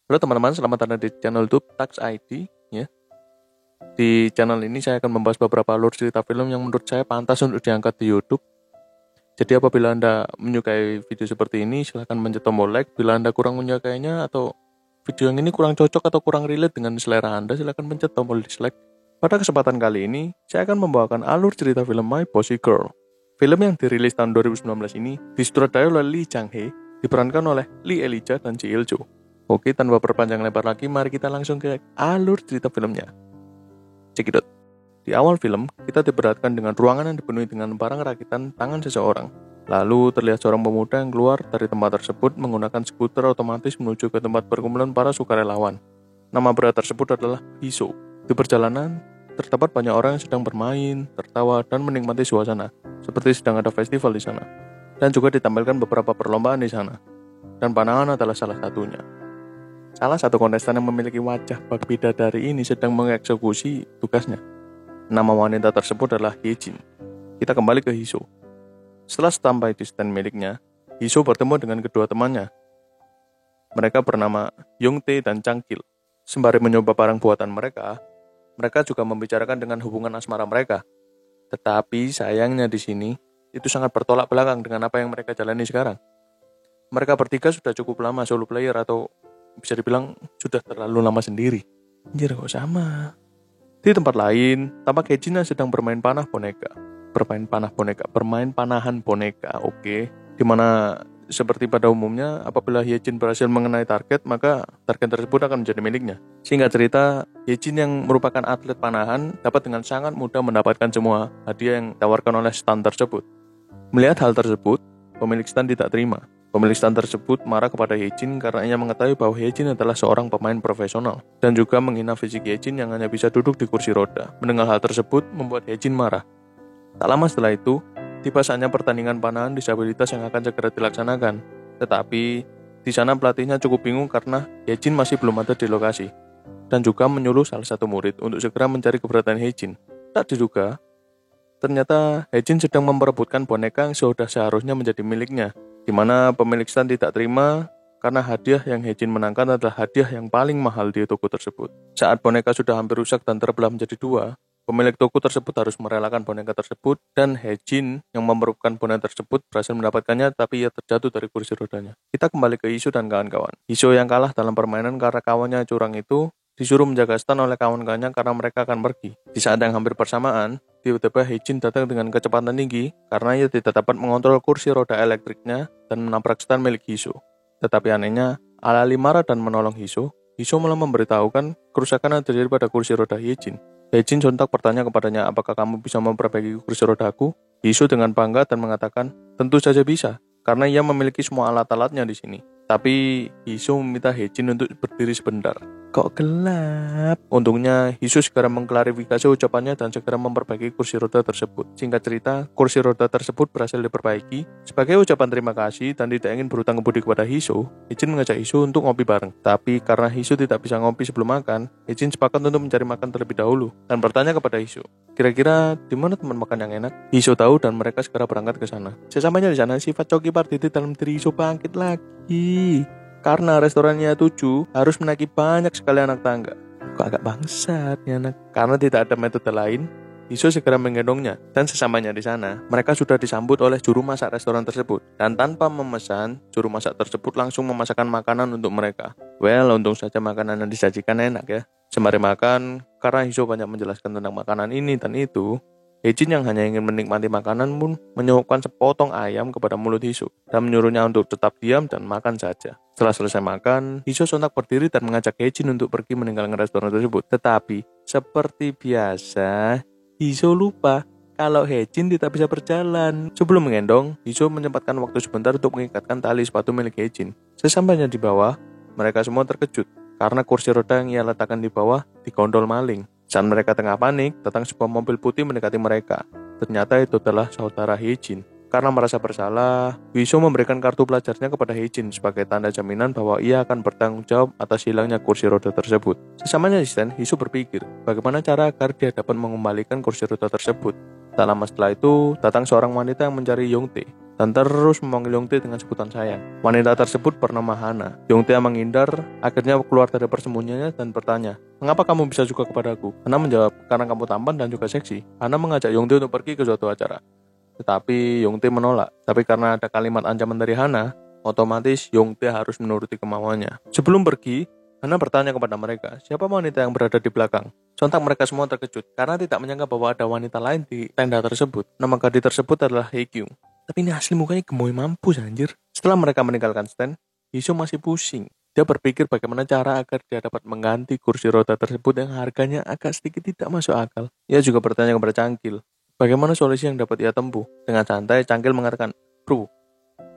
Halo teman-teman, selamat datang di channel YouTube Tax ID ya. Di channel ini saya akan membahas beberapa alur cerita film yang menurut saya pantas untuk diangkat di YouTube. Jadi apabila Anda menyukai video seperti ini, silahkan pencet tombol like. Bila Anda kurang menyukainya atau video yang ini kurang cocok atau kurang relate dengan selera Anda, silahkan pencet tombol dislike. Pada kesempatan kali ini, saya akan membawakan alur cerita film My Bossy Girl. Film yang dirilis tahun 2019 ini disutradarai oleh Lee Chang-hee, diperankan oleh Lee Elijah dan Ji Il-jo. Oke, tanpa berpanjang lebar lagi, mari kita langsung ke alur cerita filmnya. Cekidot. Di awal film, kita diperlihatkan dengan ruangan yang dipenuhi dengan barang rakitan tangan seseorang. Lalu terlihat seorang pemuda yang keluar dari tempat tersebut menggunakan skuter otomatis menuju ke tempat perkumpulan para sukarelawan. Nama pria tersebut adalah Hiso. Di perjalanan, terdapat banyak orang yang sedang bermain, tertawa, dan menikmati suasana, seperti sedang ada festival di sana. Dan juga ditampilkan beberapa perlombaan di sana. Dan panahan adalah salah satunya. Salah satu kontestan yang memiliki wajah bak bidadari ini sedang mengeksekusi tugasnya. Nama wanita tersebut adalah Yejin. Kita kembali ke Hiso. Setelah sampai di stand miliknya, Hiso bertemu dengan kedua temannya. Mereka bernama Yongtae dan Changkil. Sembari mencoba barang buatan mereka juga membicarakan dengan hubungan asmara mereka. Tetapi sayangnya di sini, itu sangat bertolak belakang dengan apa yang mereka jalani sekarang. Mereka bertiga sudah cukup lama solo player atau bisa dibilang sudah terlalu lama sendiri. Anjir kok sama. Di tempat lain, tampak Yejin sedang bermain panahan boneka, oke. Dimana seperti pada umumnya, apabila Yejin berhasil mengenai target, maka target tersebut akan menjadi miliknya. Singkat cerita, Yejin yang merupakan atlet panahan dapat dengan sangat mudah mendapatkan semua hadiah yang ditawarkan oleh stand tersebut. Melihat hal tersebut, pemilik stand tidak terima. Pemilik stand tersebut marah kepada Yejin karena ia mengetahui bahwa Yejin adalah seorang pemain profesional dan juga menghina fisik Yejin yang hanya bisa duduk di kursi roda. Mendengar hal tersebut membuat Yejin marah. Tak lama setelah itu, tiba saatnya pertandingan panahan disabilitas yang akan segera dilaksanakan. Tetapi di sana pelatihnya cukup bingung karena Yejin masih belum ada di lokasi dan juga menyuruh salah satu murid untuk segera mencari keberadaan Yejin. Tak diduga, ternyata Yejin sedang memperebutkan boneka yang sudah seharusnya menjadi miliknya, di mana pemilik stand tidak terima karena hadiah yang Yejin menangkan adalah hadiah yang paling mahal di toko tersebut. Saat boneka sudah hampir rusak dan terbelah menjadi dua, pemilik toko tersebut harus merelakan boneka tersebut dan Yejin yang memerebutkan boneka tersebut berhasil mendapatkannya, tapi ia terjatuh dari kursi rodanya. Kita kembali ke Hiso dan kawan-kawan. Hiso yang kalah dalam permainan karena kawannya curang itu disuruh menjaga stand oleh kawan-kawannya karena mereka akan pergi. Di saat yang hampir bersamaan, tiba-tiba Yejin datang dengan kecepatan tinggi karena ia tidak dapat mengontrol kursi roda elektriknya dan menabrak stand milik Hiso. Tetapi anehnya, alih-alih marah dan menolong Hiso malah memberitahukan kerusakan yang terjadi pada kursi roda Yejin. Yejin sontak bertanya kepadanya, apakah kamu bisa memperbaiki kursi rodaku? Hiso dengan bangga dan mengatakan, tentu saja bisa, karena ia memiliki semua alat-alatnya di sini. Tapi Hiso meminta Yejin untuk berdiri sebentar. Kok gelap? Untungnya Hiso segera mengklarifikasi ucapannya dan segera memperbaiki kursi roda tersebut. Singkat cerita, kursi roda tersebut berhasil diperbaiki. Sebagai ucapan terima kasih dan tidak ingin berhutang budi kepada Hiso, Yejin mengajak Hiso untuk ngopi bareng. Tapi karena Hiso tidak bisa ngopi sebelum makan, Yejin sepakat untuk mencari makan terlebih dahulu dan bertanya kepada Hiso, kira-kira di mana tempat makan yang enak? Hiso tahu dan mereka segera berangkat ke sana. Sesampainya di sana, sifat Coki Pardede dalam diri Hiso bangkit lagi. Karena restorannya 7 harus menaiki banyak sekali anak tangga. Kok agak bangsat ya anak. Karena tidak ada metode lain, Hiso segera menggendongnya. Dan sesampainya di sana, mereka sudah disambut oleh juru masak restoran tersebut. Dan tanpa memesan, juru masak tersebut langsung memasakkan makanan untuk mereka. Well, untung saja makanan yang disajikan enak ya. Sembari makan, karena Hiso banyak menjelaskan tentang makanan ini dan itu, Yejin yang hanya ingin menikmati makanan pun menyuguhkan sepotong ayam kepada mulut Hiso dan menyuruhnya untuk tetap diam dan makan saja. Setelah selesai makan, Hiso sontak berdiri dan mengajak Yejin untuk pergi meninggalkan restoran tersebut. Tetapi, seperti biasa, Hiso lupa kalau Yejin tidak bisa berjalan. Sebelum menggendong, Hiso menyempatkan waktu sebentar untuk mengikatkan tali sepatu milik Yejin. Sesampainya di bawah, mereka semua terkejut karena kursi roda yang ia letakkan di bawah digondol maling. Saat mereka tengah panik, datang sebuah mobil putih mendekati mereka. Ternyata itu adalah saudara Yejin. Karena merasa bersalah, Hiso memberikan kartu pelajarnya kepada Yejin sebagai tanda jaminan bahwa ia akan bertanggung jawab atas hilangnya kursi roda tersebut. Sesamanya di stand, Hiso berpikir bagaimana cara agar dia dapat mengembalikan kursi roda tersebut. Tak lama setelah itu, datang seorang wanita yang mencari Yongtae. dan terus memanggil Yongtae dengan sebutan sayang. Wanita tersebut bernama Hana. Yongtae menghindar, akhirnya keluar dari persembunyiannya dan bertanya, "Mengapa kamu bisa suka kepadaku?" Hana menjawab, "Karena kamu tampan dan juga seksi." Hana mengajak Yongtae untuk pergi ke suatu acara. Tetapi Yongtae menolak. Tapi karena ada kalimat ancaman dari Hana, otomatis Yongtae harus menuruti kemauannya. Sebelum pergi, Hana bertanya kepada mereka, siapa wanita yang berada di belakang? Sontak mereka semua terkejut karena tidak menyangka bahwa ada wanita lain di tenda tersebut. Nama gadis tersebut adalah Haekyung. Tapi ini asli mukanya gemoy mampus anjir. Setelah mereka meninggalkan stand, Hisho masih pusing. Dia berpikir bagaimana cara agar dia dapat mengganti kursi roda tersebut yang harganya agak sedikit tidak masuk akal. Ia juga bertanya kepada Cangkil, bagaimana solusi yang dapat ia tempuh? Dengan santai, Cangkil mengatakan, "Bro,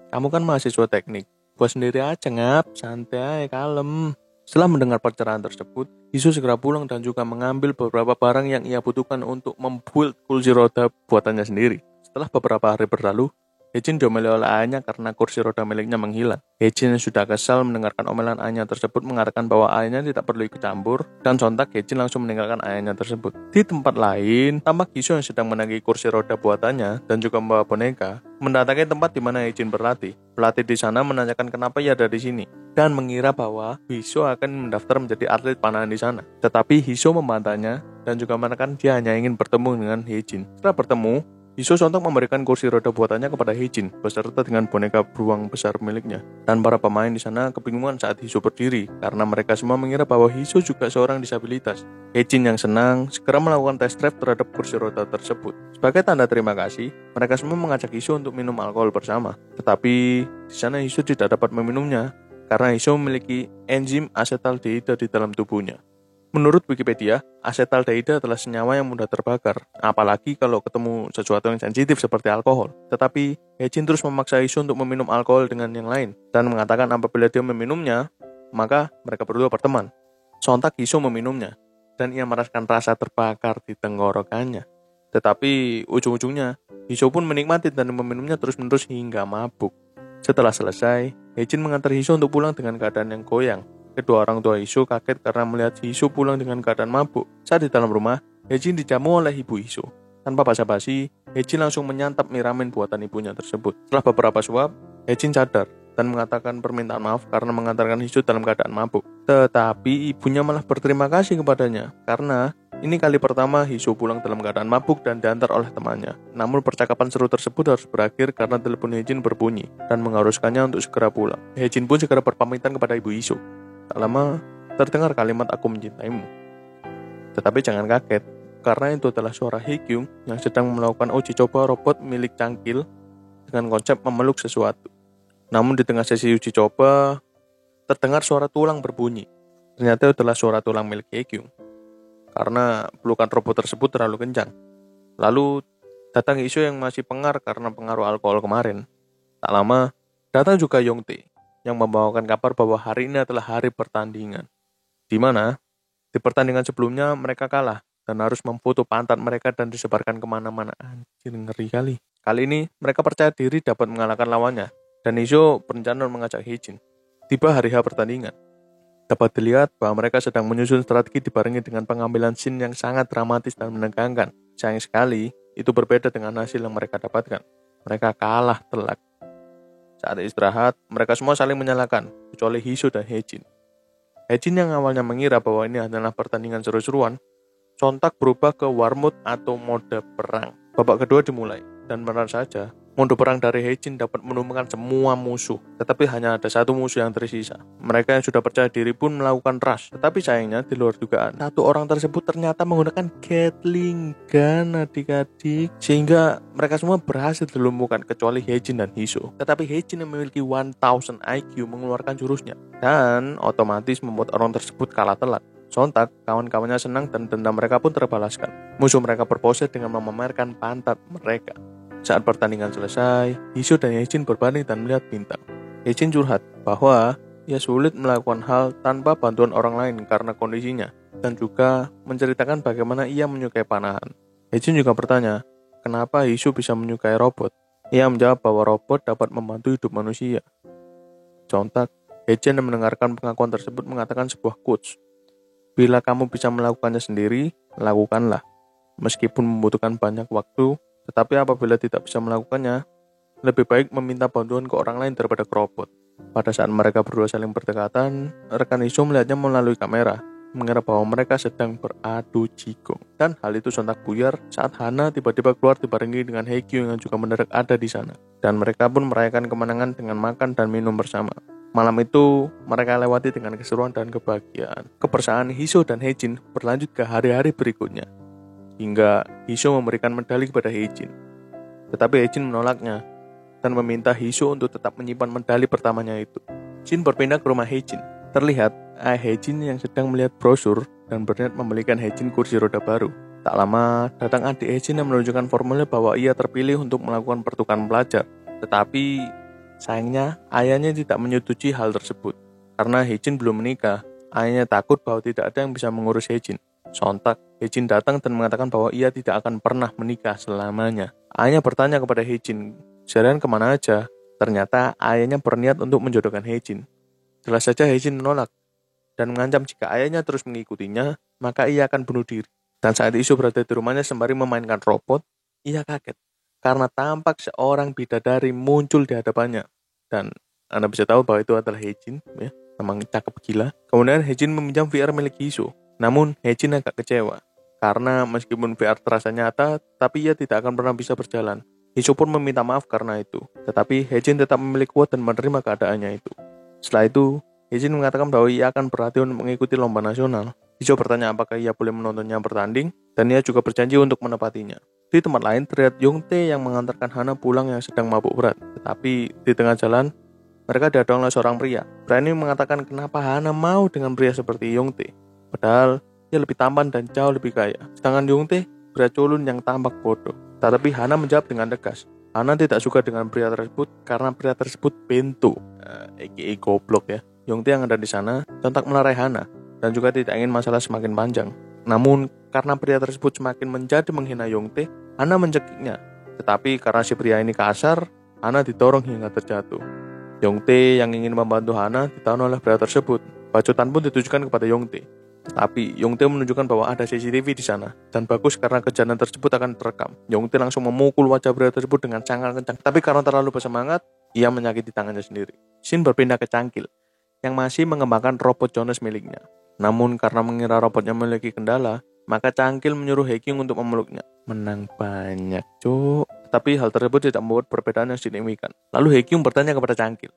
kamu kan mahasiswa teknik. Buat sendiri aja ngap, santai, kalem." Setelah mendengar pencerahan tersebut, Hisho segera pulang dan juga mengambil beberapa barang yang ia butuhkan untuk membuild kursi roda buatannya sendiri. Setelah beberapa hari berlalu, Haejin diomeli oleh ayahnya karena kursi roda miliknya menghilang. Haejin yang sudah kesal mendengarkan omelan ayahnya tersebut mengatakan bahwa ayahnya tidak perlu ikut campur, dan sontak Haejin langsung meninggalkan ayahnya tersebut. Di tempat lain, tampak Hisho yang sedang menagih kursi roda buatannya dan juga membawa boneka, mendatangi tempat di mana Haejin berlatih. Pelatih di sana menanyakan kenapa ia ada di sini dan mengira bahwa Hisho akan mendaftar menjadi atlet panahan di sana. Tetapi Hisho membantahnya dan juga mengatakan dia hanya ingin bertemu dengan Haejin. Setelah bertemu, Hisho sontak memberikan kursi roda buatannya kepada Haejin beserta dengan boneka beruang besar miliknya. Dan para pemain di sana kebingungan saat Hisho berdiri karena mereka semua mengira bahwa Hisho juga seorang disabilitas. Haejin yang senang segera melakukan tes drive terhadap kursi roda tersebut. Sebagai tanda terima kasih, mereka semua mengajak Hisho untuk minum alkohol bersama. Tetapi di sana Hisho tidak dapat meminumnya karena Hisho memiliki enzim asetaldehida di dalam tubuhnya. Menurut Wikipedia, asetaldehida adalah senyawa yang mudah terbakar, apalagi kalau ketemu sesuatu yang sensitif seperti alkohol. Tetapi, Haejin terus memaksa Hisho untuk meminum alkohol dengan yang lain, dan mengatakan apabila dia meminumnya, maka mereka berdua berteman. Sontak Hisho meminumnya, dan ia merasakan rasa terbakar di tenggorokannya. Tetapi, ujung-ujungnya, Hisho pun menikmati dan meminumnya terus-menerus hingga mabuk. Setelah selesai, Haejin mengantar Hisho untuk pulang dengan keadaan yang goyang. Kedua orang tua Hisho kaget karena melihat Hisho pulang dengan keadaan mabuk. Saat di dalam rumah, Haejin dijamu oleh ibu Hisho. Tanpa basa-basi, Haejin langsung menyantap mie ramen buatan ibunya tersebut. Setelah beberapa suap, Haejin sadar dan mengatakan permintaan maaf karena mengantarkan Hisho dalam keadaan mabuk. Tetapi ibunya malah berterima kasih kepadanya karena ini kali pertama Hisho pulang dalam keadaan mabuk dan diantar oleh temannya. Namun percakapan seru tersebut harus berakhir karena telepon Haejin berbunyi dan mengharuskannya untuk segera pulang. Haejin pun segera berpamitan kepada ibu Hisho. Tak lama terdengar kalimat "aku mencintaimu". Tetapi jangan kaget, karena itu adalah suara Haekyung yang sedang melakukan uji coba robot milik Cangkil dengan konsep memeluk sesuatu. Namun di tengah sesi uji coba, terdengar suara tulang berbunyi. Ternyata itu adalah suara tulang milik Haekyung, karena pelukan robot tersebut terlalu kencang. Lalu datang Hisho yang masih pengar karena pengaruh alkohol kemarin. Tak lama, datang juga Yongtae yang membawakan kabar bahwa hari ini adalah hari pertandingan. Di mana, di pertandingan sebelumnya mereka kalah dan harus memfoto pantat mereka dan disebarkan kemana-mana. Anjir, ngeri kali. Kali ini mereka percaya diri dapat mengalahkan lawannya, dan Hisho berencana mengajak Haejin. Tiba hari H pertandingan. Dapat dilihat bahwa mereka sedang menyusun strategi dibarengi dengan pengambilan scene yang sangat dramatis dan menegangkan. Sayang sekali, itu berbeda dengan hasil yang mereka dapatkan. Mereka kalah telak. Saat istirahat, mereka semua saling menyalahkan, kecuali Hisho dan Haejin. Haejin yang awalnya mengira bahwa ini adalah pertandingan seru-seruan, sontak berubah ke war mode atau mode perang. Babak kedua dimulai, dan benar saja, mode perang dari Haejin dapat menumbuhkan semua musuh, tetapi hanya ada satu musuh yang tersisa. Mereka yang sudah percaya diri pun melakukan rush, tetapi sayangnya di luar dugaan, satu orang tersebut ternyata menggunakan Gatling gun adik-adik, sehingga mereka semua berhasil dilumpuhkan kecuali Haejin dan Hisho. Tetapi Haejin yang memiliki 1000 IQ mengeluarkan jurusnya, dan otomatis membuat orang tersebut kalah telak. Sontak, kawan-kawannya senang dan dendam mereka pun terbalaskan. Musuh mereka berpose dengan memamerkan pantat mereka. Saat pertandingan selesai, Hisho dan Haejin berbanding dan melihat bintang. Haejin curhat bahwa ia sulit melakukan hal tanpa bantuan orang lain karena kondisinya, dan juga menceritakan bagaimana ia menyukai panahan. Haejin juga bertanya, kenapa Hisho bisa menyukai robot? Ia menjawab bahwa robot dapat membantu hidup manusia. Sontak, Haejin yang mendengarkan pengakuan tersebut mengatakan sebuah quotes. Bila kamu bisa melakukannya sendiri, lakukanlah. Meskipun membutuhkan banyak waktu, tetapi apabila tidak bisa melakukannya, lebih baik meminta bantuan ke orang lain daripada ke robot. Pada saat mereka berdua saling berdekatan, rekan Hisho melihatnya melalui kamera, mengira bahwa mereka sedang beradu jigong. Dan hal itu sontak buyar saat Hana tiba-tiba keluar dibarengi dengan Haekyu yang juga mendadak ada di sana. Dan mereka pun merayakan kemenangan dengan makan dan minum bersama. Malam itu, mereka lewati dengan keseruan dan kebahagiaan. Kebersamaan Hisho dan Haejin berlanjut ke hari-hari berikutnya, hingga Hisho memberikan medali kepada Haejin. Tetapi Haejin menolaknya, dan meminta Hisho untuk tetap menyimpan medali pertamanya itu. Jin berpindah ke rumah Haejin. Terlihat, ayah Haejin yang sedang melihat brosur dan berniat membelikan Haejin kursi roda baru. Tak lama, datang adik Haejin yang menunjukkan formulir bahwa ia terpilih untuk melakukan pertukaran pelajar. Tetapi sayangnya, ayahnya tidak menyetujui hal tersebut. Karena Haejin belum menikah, ayahnya takut bahwa tidak ada yang bisa mengurus Haejin. Sontak, Haejin datang dan mengatakan bahwa ia tidak akan pernah menikah selamanya. Ayahnya bertanya kepada Haejin, "Seharian kemana aja?" Ternyata ayahnya berniat untuk menjodohkan Haejin. Jelas saja Haejin menolak, dan mengancam jika ayahnya terus mengikutinya, maka ia akan bunuh diri. Dan saat Hisho berada di rumahnya sembari memainkan robot, ia kaget karena tampak seorang bidadari muncul di hadapannya. Dan Anda bisa tahu bahwa itu adalah Haejin, ya, memang cakep gila. Kemudian Haejin meminjam VR milik Hisho. Namun Haejin agak kecewa, karena meskipun VR terasa nyata, tapi ia tidak akan pernah bisa berjalan. Hisho pun meminta maaf karena itu, tetapi Haejin tetap memiliki kuat dan menerima keadaannya itu. Setelah itu, Haejin mengatakan bahwa ia akan berhati untuk mengikuti lomba nasional. Hisho bertanya apakah ia boleh menontonnya bertanding, dan ia juga berjanji untuk menepatinya. Di tempat lain, terlihat Yongtae yang mengantarkan Hana pulang yang sedang mabuk berat. Tetapi di tengah jalan, mereka dihadang oleh seorang pria. Pria ini mengatakan kenapa Hana mau dengan pria seperti Yongtae. Padahal, ia lebih tampan dan jauh lebih kaya. Sedangkan Yongtae, pria culun yang tampak bodoh. Tetapi Hana menjawab dengan tegas. Hana tidak suka dengan pria tersebut karena pria tersebut bento, aka goblok ya. Yongtae yang ada di sana sontak melerai Hana dan juga tidak ingin masalah semakin panjang. Namun, karena pria tersebut semakin menjadi menghina Yongtae, Hana mencekiknya. Tetapi karena si pria ini kasar, Hana didorong hingga terjatuh. Yongtae yang ingin membantu Hana ditahan oleh pria tersebut. Bacotan pun ditujukan kepada Yongtae. Tapi Yongtae menunjukkan bahwa ada CCTV di sana, dan bagus karena kejadian tersebut akan terekam. Yongtae langsung memukul wajah pria tersebut dengan sangat kencang, tapi karena terlalu bersemangat, ia menyakiti tangannya sendiri. Shin berpindah ke Cangkil, yang masih mengembangkan robot Jonas miliknya. Namun karena mengira robotnya memiliki kendala, maka Cangkil menyuruh Haekyu untuk memeluknya. Menang banyak, cuk. Tapi hal tersebut tidak membuat perbedaan yang signifikan. Lalu Haekyu bertanya kepada Cangkil,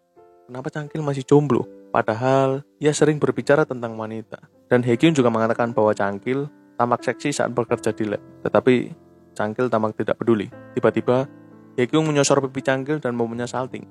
kenapa Cangkil masih jomblo? Padahal ia sering berbicara tentang wanita. Dan Haekyu juga mengatakan bahwa Cangkil tampak seksi saat bekerja di lab. Tetapi Cangkil tampak tidak peduli. Tiba-tiba Haekyu menyosor pipi Cangkil dan mempunyai salting.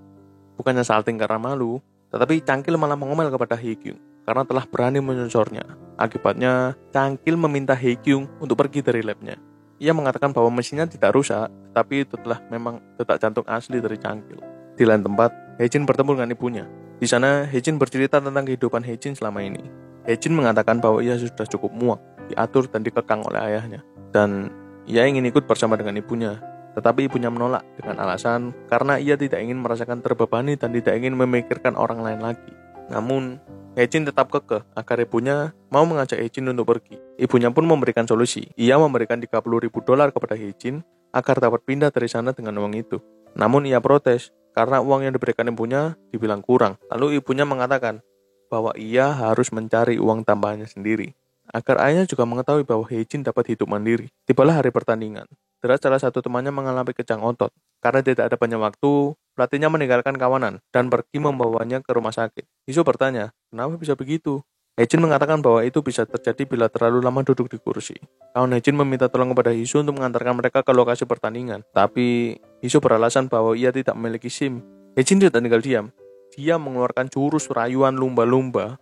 Bukannya salting karena malu, tetapi Cangkil malah mengomel kepada Haekyu karena telah berani menyosornya. Akibatnya Cangkil meminta Haekyu untuk pergi dari labnya. Ia mengatakan bahwa mesinnya tidak rusak, tetapi itu telah memang detak jantung asli dari Cangkil. Di lain tempat, Haejin bertemu dengan ibunya. Di sana, Haejin bercerita tentang kehidupan Haejin selama ini. Haejin mengatakan bahwa ia sudah cukup muak, diatur dan dikekang oleh ayahnya. Dan ia ingin ikut bersama dengan ibunya. Tetapi ibunya menolak dengan alasan karena ia tidak ingin merasakan terbebani dan tidak ingin memikirkan orang lain lagi. Namun, Haejin tetap kekeh agar ibunya mau mengajak Haejin untuk pergi. Ibunya pun memberikan solusi. Ia memberikan $30.000 kepada Haejin agar dapat pindah dari sana dengan uang itu. Namun ia protes karena uang yang diberikan ibunya dibilang kurang. Lalu ibunya mengatakan bahwa ia harus mencari uang tambahannya sendiri. Agar ayahnya juga mengetahui bahwa Haejin dapat hidup mandiri. Tibalah hari pertandingan. Terus salah satu temannya mengalami kejang otot. Karena tidak ada banyak waktu, pelatihnya meninggalkan kawanan dan pergi membawanya ke rumah sakit. Hisho bertanya, kenapa bisa begitu? Haejin mengatakan bahwa itu bisa terjadi bila terlalu lama duduk di kursi. Kawan Haejin meminta tolong kepada Hisho untuk mengantarkan mereka ke lokasi pertandingan. Tapi Hisho beralasan bahwa ia tidak memiliki SIM. Haejin tidak tinggal diam. Dia mengeluarkan jurus rayuan lumba-lumba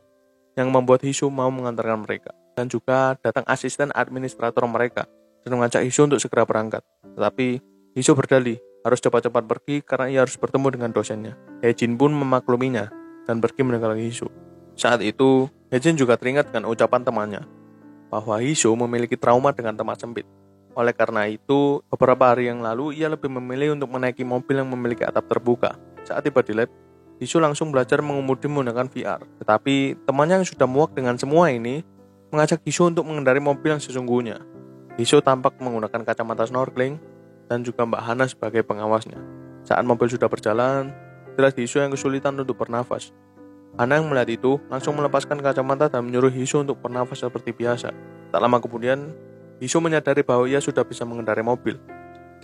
yang membuat Hisho mau mengantarkan mereka. Dan juga datang asisten administrator mereka dan mengajak Hisho untuk segera berangkat. Tetapi Hisho berdalih harus cepat-cepat pergi karena ia harus bertemu dengan dosennya. Haejin pun memakluminya dan pergi meninggalkan Hisho. Saat itu, Haejin juga teringat dengan ucapan temannya bahwa Hisho memiliki trauma dengan tempat sempit. Oleh karena itu, beberapa hari yang lalu ia lebih memilih untuk menaiki mobil yang memiliki atap terbuka. Saat tiba di lab, Hisho langsung belajar mengemudi menggunakan VR. Tetapi temannya yang sudah muak dengan semua ini mengajak Hisho untuk mengendarai mobil yang sesungguhnya. Hisho tampak menggunakan kacamata snorkeling dan juga Mbak Hana sebagai pengawasnya. Saat mobil sudah berjalan, terlihat Hisho yang kesulitan untuk bernafas. Hana yang melihat itu langsung melepaskan kacamata dan menyuruh Hisho untuk bernafas seperti biasa. Tak lama kemudian, Hisho menyadari bahwa ia sudah bisa mengendarai mobil.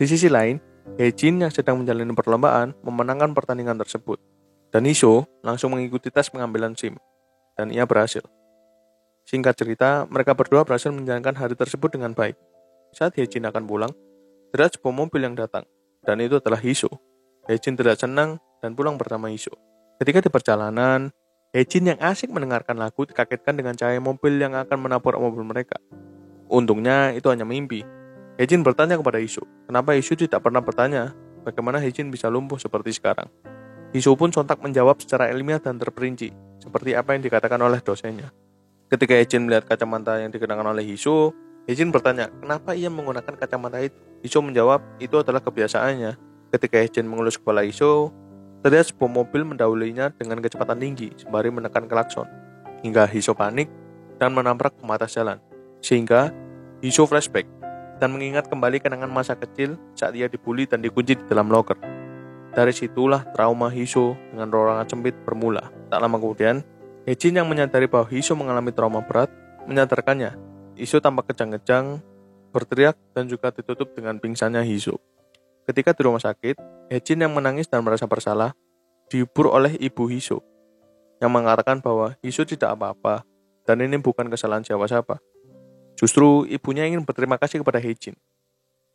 Di sisi lain, Hejin yang sedang menjalani perlombaan memenangkan pertandingan tersebut. Dan Hisho langsung mengikuti tes pengambilan SIM. Dan ia berhasil. Singkat cerita, mereka berdua berhasil menjalankan hari tersebut dengan baik. Saat Hejin akan pulang, terlihat sebuah mobil yang datang. Dan itu adalah Hisho. Hejin terlihat senang dan pulang bersama Hisho. Ketika di perjalanan, Hejin yang asik mendengarkan lagu dikagetkan dengan cahaya mobil yang akan menabrak mobil mereka. Untungnya itu hanya mimpi. Hejin bertanya kepada Hisho, kenapa Hisho tidak pernah bertanya bagaimana Hejin bisa lumpuh seperti sekarang. Hisho pun sontak menjawab secara ilmiah dan terperinci, seperti apa yang dikatakan oleh dosennya. Ketika Hejin melihat kacamata yang dikenakan oleh Hisho, Hejin bertanya, kenapa ia menggunakan kacamata itu? Hisho menjawab, itu adalah kebiasaannya. Ketika Hejin mengelus kepala Hisho, terlihat sebuah mobil mendahuluinya dengan kecepatan tinggi sembari menekan klakson, hingga Hisho panik dan menabrak pembatas jalan. Sehingga Hisho flashback dan mengingat kembali kenangan masa kecil saat ia dibully dan dikunci di dalam loker. Dari situlah trauma Hisho dengan ruangan sempit bermula. Tak lama kemudian, Hejin yang menyadari bahwa Hisho mengalami trauma berat, menyadarkannya. Hisho tampak kejang-kejang, berteriak dan juga ditutup dengan pingsannya Hisho. Ketika di rumah sakit, Hejin yang menangis dan merasa bersalah dihibur oleh ibu Hisho yang mengatakan bahwa Hisho tidak apa-apa dan ini bukan kesalahan siapa-siapa. Justru ibunya ingin berterima kasih kepada Hejin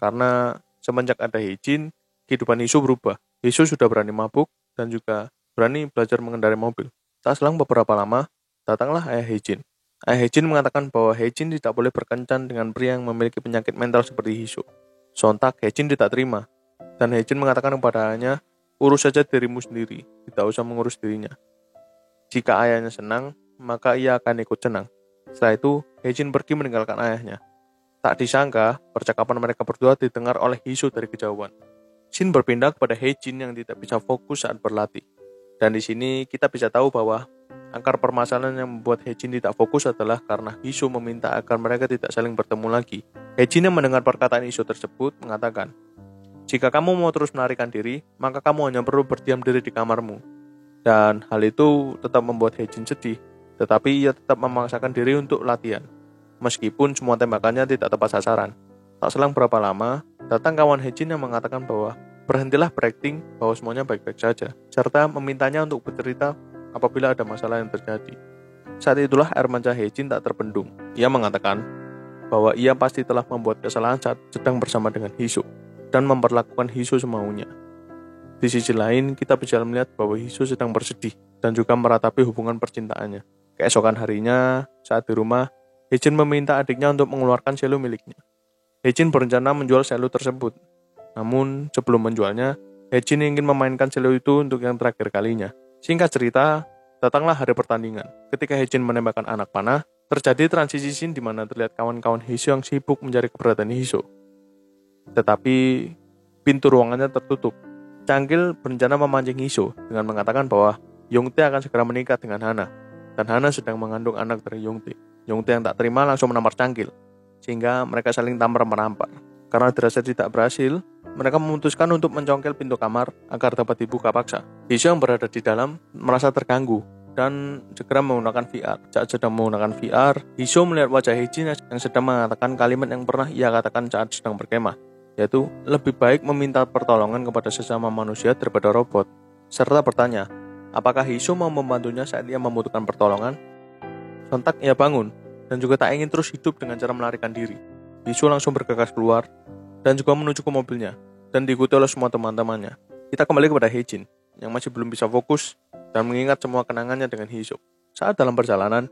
karena semenjak ada Hejin, kehidupan Hisho berubah. Hisho sudah berani mabuk dan juga berani belajar mengendarai mobil. Tak selang beberapa lama, datanglah ayah Hejin. Ayah Hejin mengatakan bahwa Hejin tidak boleh berkencan dengan pria yang memiliki penyakit mental seperti Hisho. Sontak Hejin tidak terima. Dan Hejin mengatakan kepada ayahnya, urus saja dirimu sendiri, tidak usah mengurus dirinya. Jika ayahnya senang, maka ia akan ikut senang. Setelah itu, Hejin pergi meninggalkan ayahnya. Tak disangka, percakapan mereka berdua didengar oleh Hisho dari kejauhan. Scene berpindah kepada Hejin yang tidak bisa fokus saat berlatih. Dan di sini kita bisa tahu bahwa akar permasalahan yang membuat Hejin tidak fokus adalah karena Hisho meminta agar mereka tidak saling bertemu lagi. Hejin yang mendengar perkataan Hisho tersebut mengatakan, jika kamu mau terus melarikan diri, maka kamu hanya perlu berdiam diri di kamarmu. Dan hal itu tetap membuat Hejin sedih, tetapi ia tetap memaksakan diri untuk latihan. Meskipun semua tembakannya tidak tepat sasaran. Tak selang berapa lama, datang kawan Hejin yang mengatakan bahwa berhentilah berakting bahwa semuanya baik-baik saja, serta memintanya untuk bercerita apabila ada masalah yang terjadi. Saat itulah air mata Hejin tak terbendung. Ia mengatakan bahwa ia pasti telah membuat kesalahan saat sedang bersama dengan Hisho dan memperlakukan Hisho semaunya. Di sisi lain, kita bisa melihat bahwa Hisho sedang bersedih dan juga meratapi hubungan percintaannya. Keesokan harinya, saat di rumah, Hejin meminta adiknya untuk mengeluarkan selo miliknya. Hejin berencana menjual selo tersebut. Namun, sebelum menjualnya, Hejin ingin memainkan selo itu untuk yang terakhir kalinya. Singkat cerita, datanglah hari pertandingan. Ketika Hejin menembakkan anak panah, terjadi transisi scene di mana terlihat kawan-kawan Hisho yang sibuk mencari keberadaan Hisho. Tetapi pintu ruangannya tertutup. Cangkil berencana memancing Hisho dengan mengatakan bahwa Yongtae akan segera menikah dengan Hana, dan Hana sedang mengandung anak dari Yongtae. Yongtae yang tak terima langsung menampar Cangkil, sehingga mereka saling tampar-menampar. Karena dirasa tidak berhasil, mereka memutuskan untuk mencongkel pintu kamar agar dapat dibuka paksa. Hisho yang berada di dalam merasa terganggu dan segera menggunakan VR. Saat sedang menggunakan VR, Hisho melihat wajah Hejin yang sedang mengatakan kalimat yang pernah ia katakan saat sedang berkemah, yaitu lebih baik meminta pertolongan kepada sesama manusia daripada robot, serta bertanya, apakah Hisho mau membantunya saat ia membutuhkan pertolongan? Sontak ia bangun, dan juga tak ingin terus hidup dengan cara melarikan diri. Hisho langsung bergegas keluar, dan juga menuju ke mobilnya, dan diikuti oleh semua teman-temannya. Kita kembali kepada Hejin, yang masih belum bisa fokus, dan mengingat semua kenangannya dengan Hisho. Saat dalam perjalanan,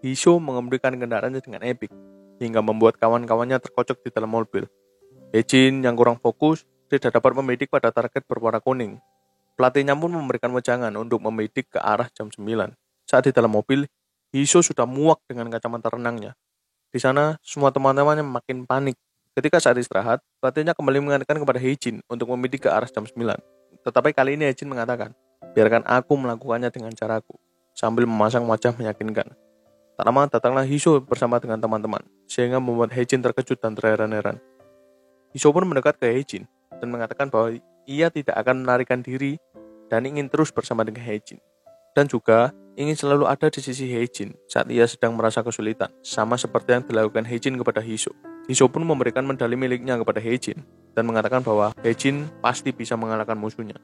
Hisho mengemudikan kendaraannya dengan epik, hingga membuat kawan-kawannya terkocok di dalam mobil. Hejin yang kurang fokus tidak dapat membidik pada target berwarna kuning. Pelatihnya pun memberikan wejangan untuk membidik ke arah jam 9. Saat di dalam mobil, Hisho sudah muak dengan kacamata renangnya. Di sana, semua teman-temannya makin panik. Ketika saat istirahat, pelatihnya kembali mengingatkan kepada Hejin untuk membidik ke arah jam 9. Tetapi kali ini Hejin mengatakan, biarkan aku melakukannya dengan caraku, sambil memasang wajah meyakinkan. Tak lama datanglah Hisho bersama dengan teman-teman, sehingga membuat Hejin terkejut dan terheran-heran. Hisho pun mendekat ke Hejin dan mengatakan bahwa ia tidak akan melarikan diri dan ingin terus bersama dengan Heijin. Dan juga ingin selalu ada di sisi Heijin saat ia sedang merasa kesulitan, sama seperti yang dilakukan Heijin kepada Hiso. Hiso pun memberikan medali miliknya kepada Heijin dan mengatakan bahwa Heijin pasti bisa mengalahkan musuhnya.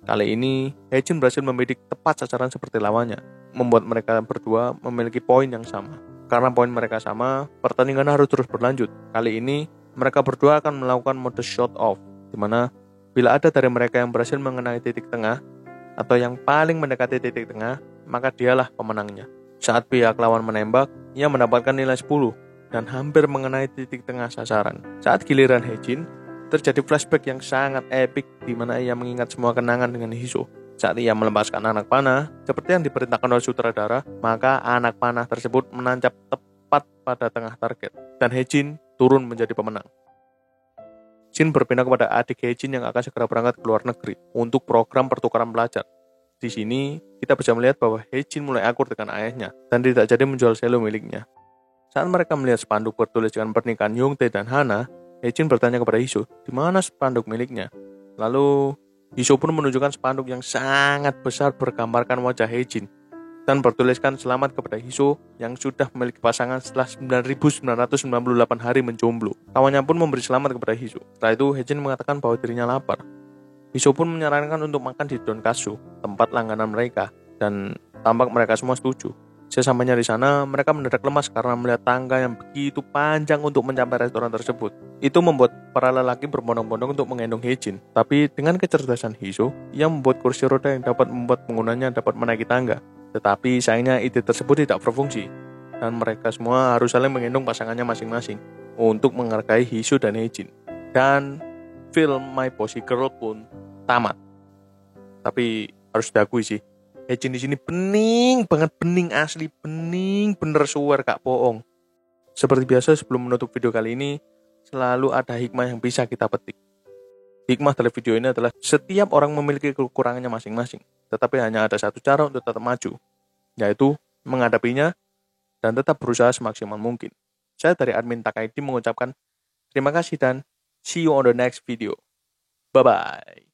Kali ini, Heijin berhasil membidik tepat sasaran seperti lawannya, membuat mereka berdua memiliki poin yang sama. Karena poin mereka sama, pertandingan harus terus berlanjut. Kali ini, mereka berdua akan melakukan mode shot off, di mana bila ada dari mereka yang berhasil mengenai titik tengah, atau yang paling mendekati titik tengah, maka dialah pemenangnya. Saat pihak lawan menembak, ia mendapatkan nilai 10, dan hampir mengenai titik tengah sasaran. Saat giliran Heijin, terjadi flashback yang sangat epik, di mana ia mengingat semua kenangan dengan Hiso. Saat ia melepaskan anak panah, seperti yang diperintahkan oleh sutradara, maka anak panah tersebut menancap tepat pada tengah target, dan Heijin turun menjadi pemenang. Shin berpindah kepada adik Heijin yang akan segera berangkat ke luar negeri untuk program pertukaran pelajar. Di sini, kita bisa melihat bahwa Heijin mulai akur dengan ayahnya dan tidak jadi menjual selo miliknya. Saat mereka melihat spanduk bertulis dengan pernikahan Yongtae dan Hana, Heijin bertanya kepada Hiso, di mana spanduk miliknya? Lalu, Hiso pun menunjukkan spanduk yang sangat besar bergambarkan wajah Heijin dan bertuliskan selamat kepada Hiso yang sudah memiliki pasangan setelah 9.998 hari menjomblo. Kawannya pun memberi selamat kepada Hiso. Setelah itu, Heijin mengatakan bahwa dirinya lapar. Hiso pun menyarankan untuk makan di Donkasu, tempat langganan mereka, dan tampak mereka semua setuju. Sesampainya di sana, mereka mendadak lemas karena melihat tangga yang begitu panjang untuk mencapai restoran tersebut. Itu membuat para lelaki berbondong-bondong untuk menggendong Heijin. Tapi dengan kecerdasan Hiso, ia membuat kursi roda yang dapat membuat penggunanya dapat menaiki tangga. Tetapi sayangnya ide tersebut tidak berfungsi, dan mereka semua harus saling menggendong pasangannya masing-masing untuk menghargai Hiso dan Heijin. Dan film My Bossy Girl pun tamat. Tapi harus diakui sih, Heijin di sini bening banget, bening asli, bening bener suwer kak bohong. Seperti biasa sebelum menutup video kali ini, selalu ada hikmah yang bisa kita petik. Hikmah dari video ini adalah setiap orang memiliki kekurangannya masing-masing, tetapi hanya ada satu cara untuk tetap maju, yaitu menghadapinya dan tetap berusaha semaksimal mungkin. Saya dari admin Takaidi mengucapkan terima kasih dan see you on the next video. Bye-bye.